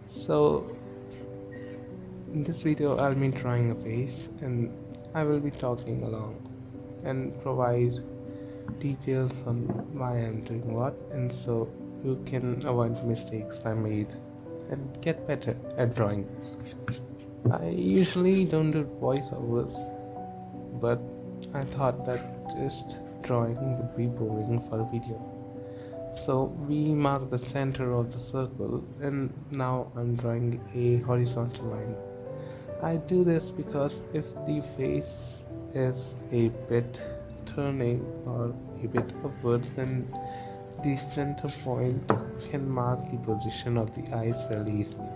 So in this video I'll be drawing a face and I will be talking along and provide details on why I'm doing what, and so you can avoid the mistakes I made and get better at drawing. I usually don't do voiceovers, but I thought that just drawing would be boring for a video. So we mark the center of the circle, and now I'm drawing a horizontal line. I do this because if the face is a bit turning or a bit upwards, then the center point can mark the position of the eyes fairly easily.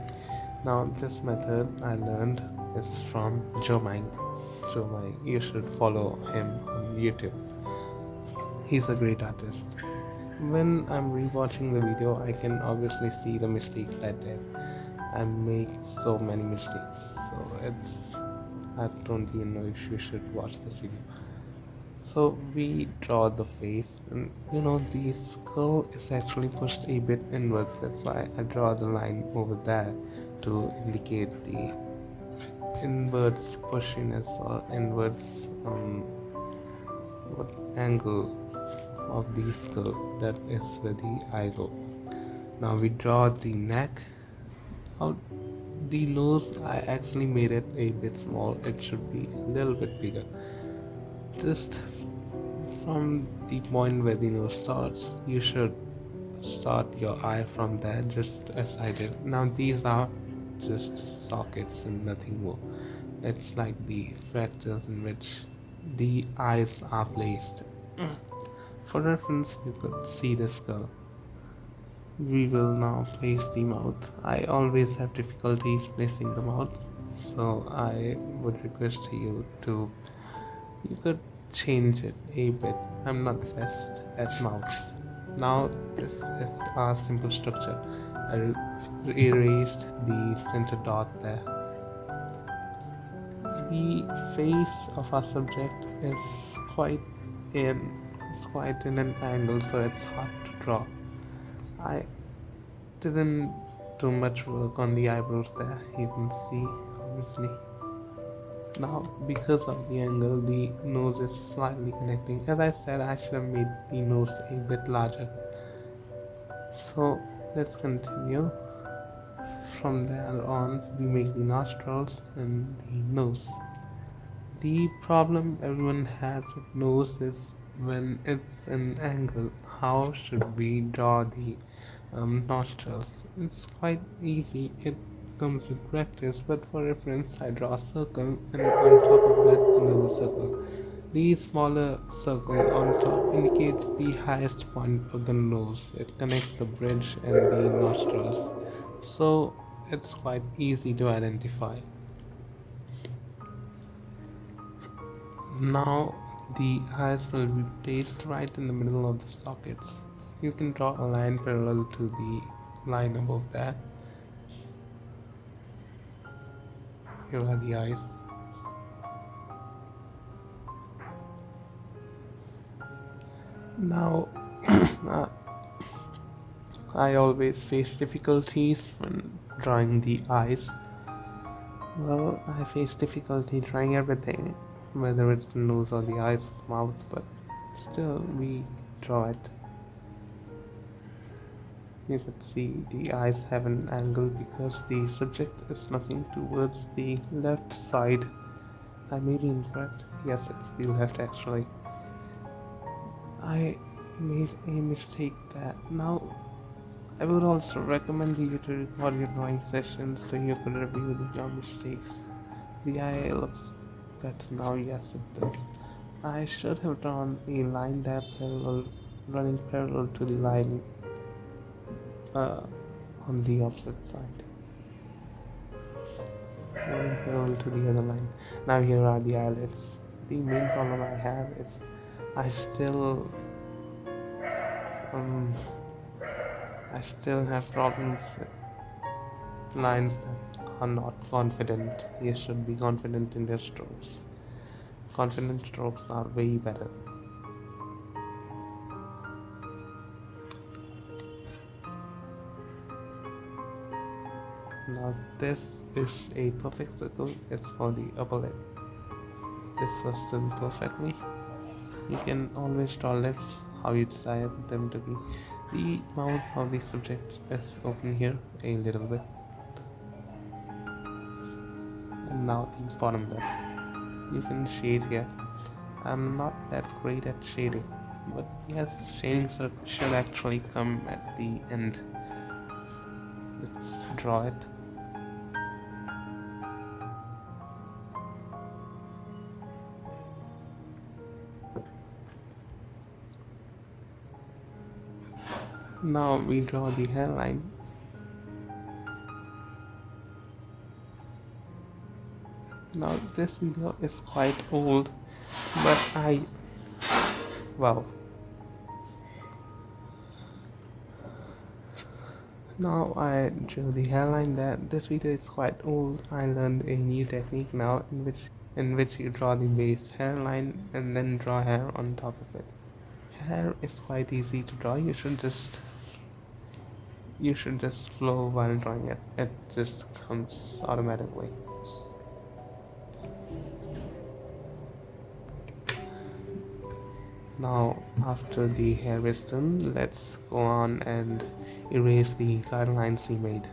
Now, this method I learned is from Jo-Maeng. Jo-Maeng, you should follow him on YouTube. He's a great artist. When I'm rewatching the video, I can obviously see the mistakes I did. I make so many mistakes, so I don't even know if you should watch this video. So we draw the face, and the skull is actually pushed a bit inwards. That's why I draw the line over there to indicate the inwards pushiness or inwards what angle of the skull that is where the eye go. Now we draw the neck. Now the nose, I actually made it a bit small. It should be a little bit bigger. Just from the point where the nose starts, you should start your eye from there, just as I did. Now these are just sockets and nothing more. It's like the fractures in which the eyes are placed. For reference, you could see the skull. We will now place the mouth. I always have difficulties placing the mouth, so I would request you to, you could change it a bit. I'm not the best at mouths. Now this is our simple structure. I erased the center dot there. The face of our subject is quite in in an angle, so it's hard to draw. I didn't do much work on the eyebrows there, you can see obviously. Now because of the angle, the nose is slightly connecting. As I said, I should have made the nose a bit larger. So let's continue. From there on, we make the nostrils and the nose. The problem everyone has with nose is when it's an angle. How should we draw the nostrils? It's quite easy. It comes with practice, but for reference, I draw a circle and on top of that another circle. The smaller circle on top indicates the highest point of the nose. It connects the bridge and the nostrils, so it's quite easy to identify. Now the eyes will be placed right in the middle of the sockets. You can draw a line parallel to the line above that. Here are the eyes. Now I always face difficulties when drawing the eyes. Well, I face difficulty drawing everything, whether it's the nose or the eyes or the mouth, but still we draw it. You could see the eyes have an angle because the subject is looking towards the left side. I may be incorrect. Yes, it's the left actually. I made a mistake there. Now, I would also recommend you to record your drawing sessions so you could review your mistakes. The eye looks better now, yes it does. I should have drawn a line there running parallel to the line on the opposite side. Running parallel to the other line. Now here are the eyelids. The main problem I have is I still have problems with lines that are not confident. You should be confident in your strokes. Confident strokes are way better. Now this is a perfect circle, it's for the upper lip. This was done perfectly. You can always draw lips how you desire them to be. The mouth of the subject is open here a little bit. And now the bottom lip. You can shade here. I'm not that great at shading, but yes, shading should actually come at the end. Let's draw it. Now we draw the hairline. Now this video is quite old, but wow. Now I drew the hairline there. This video is quite old. I learned a new technique now in which you draw the base hairline and then draw hair on top of it. Hair is quite easy to draw. You should just flow while drawing it. It just comes automatically. Now after the hair is done, let's go on and erase the guidelines we made.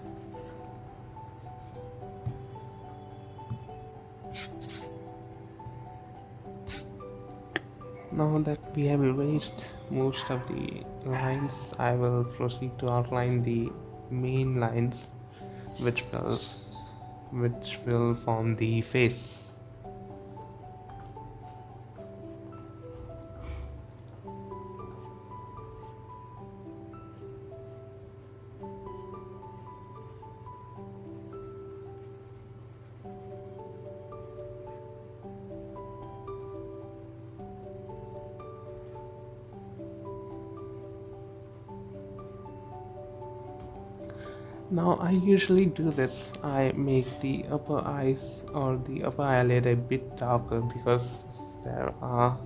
Now that we have erased most of the lines, I will proceed to outline the main lines which will form the face. Now I usually do this. I make the upper eyes or the upper eyelid a bit darker because there are,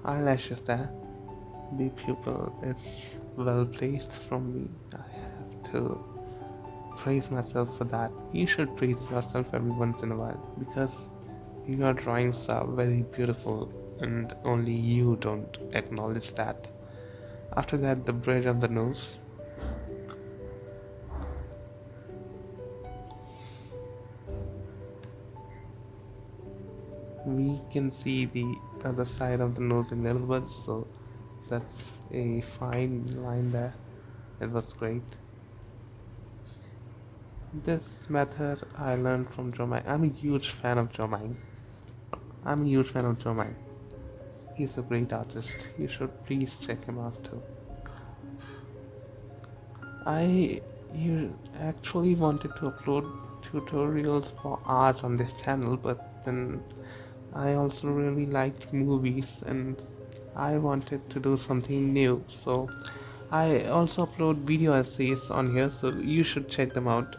eyelashes there. The pupil is well placed from me. I have to praise myself for that. You should praise yourself every once in a while because your drawings are very beautiful and only you don't acknowledge that. After that, the bridge of the nose. We can see the other side of the nose a little bit, so that's a fine line there. It was great. This method I learned from Jo-Maeng. I'm a huge fan of Jo-Maeng. He's a great artist. You should please check him out too. You actually wanted to upload tutorials for art on this channel, but then I also really liked movies and I wanted to do something new. So I also upload video essays on here, so you should check them out.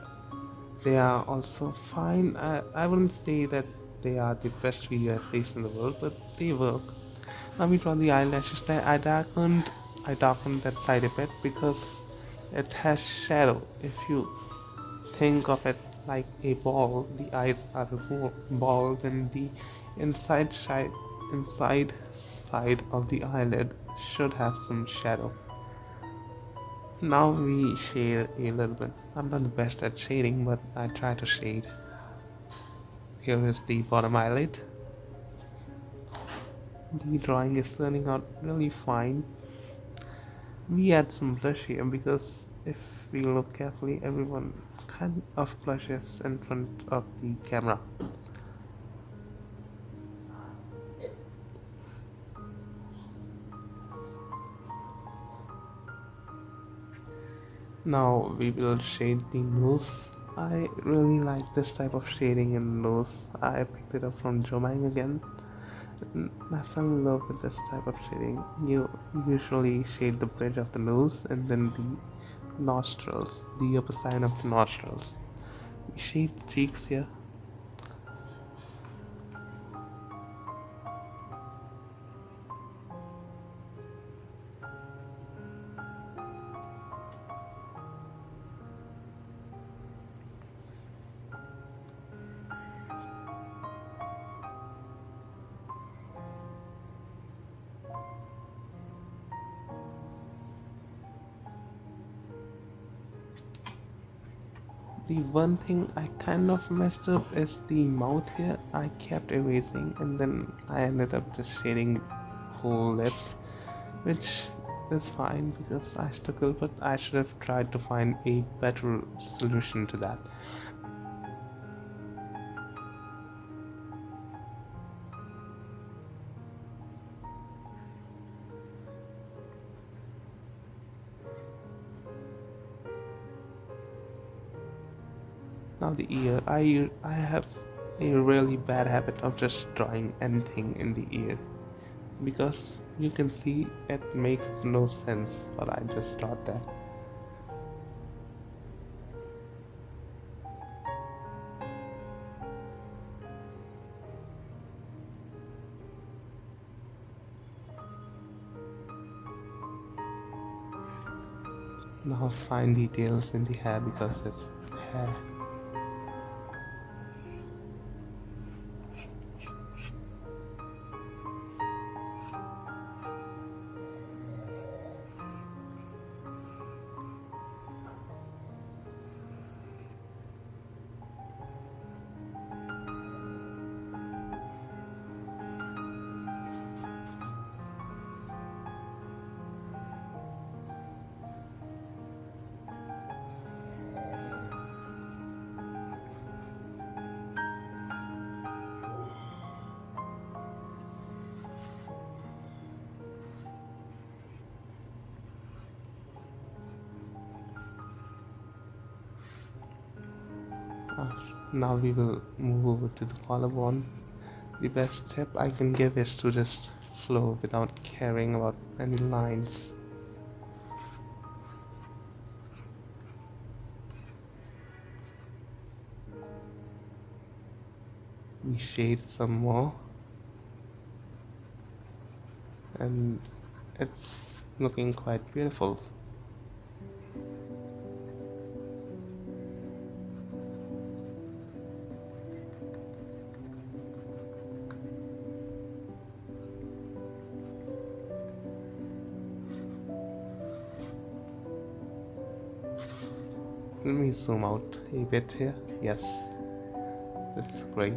They are also fine. I wouldn't say that they are the best video essays in the world, but they work. Now we draw the eyelashes there. I darkened that side a bit because it has shadow. If you think of it like a ball, the eyes are a ball, then the inside side of the eyelid should have some shadow. Now we shade a little bit. I'm not the best at shading, but I try to shade. Here is the bottom eyelid. The drawing is turning out really fine. We add some blush here because if we look carefully, everyone kind of blushes in front of the camera. Now we will shade the nose. I really like this type of shading in the nose. I picked it up from Jo-Maeng again. I fell in love with this type of shading. You usually shade the bridge of the nose and then the nostrils, the upper side of the nostrils. We shade the cheeks here. The one thing I kind of messed up is the mouth here. I kept erasing and then I ended up just shading whole lips, which is fine because I struggle, but I should have tried to find a better solution to that. Now the ear, I have a really bad habit of just drawing anything in the ear because you can see it makes no sense, but I just thought that. Now fine details in the hair because it's hair. Uh, Now we will move over to the collarbone. The best tip I can give is to just flow without caring about any lines. We shade some more, and it's looking quite beautiful. Let me zoom out a bit here. Yes, that's great.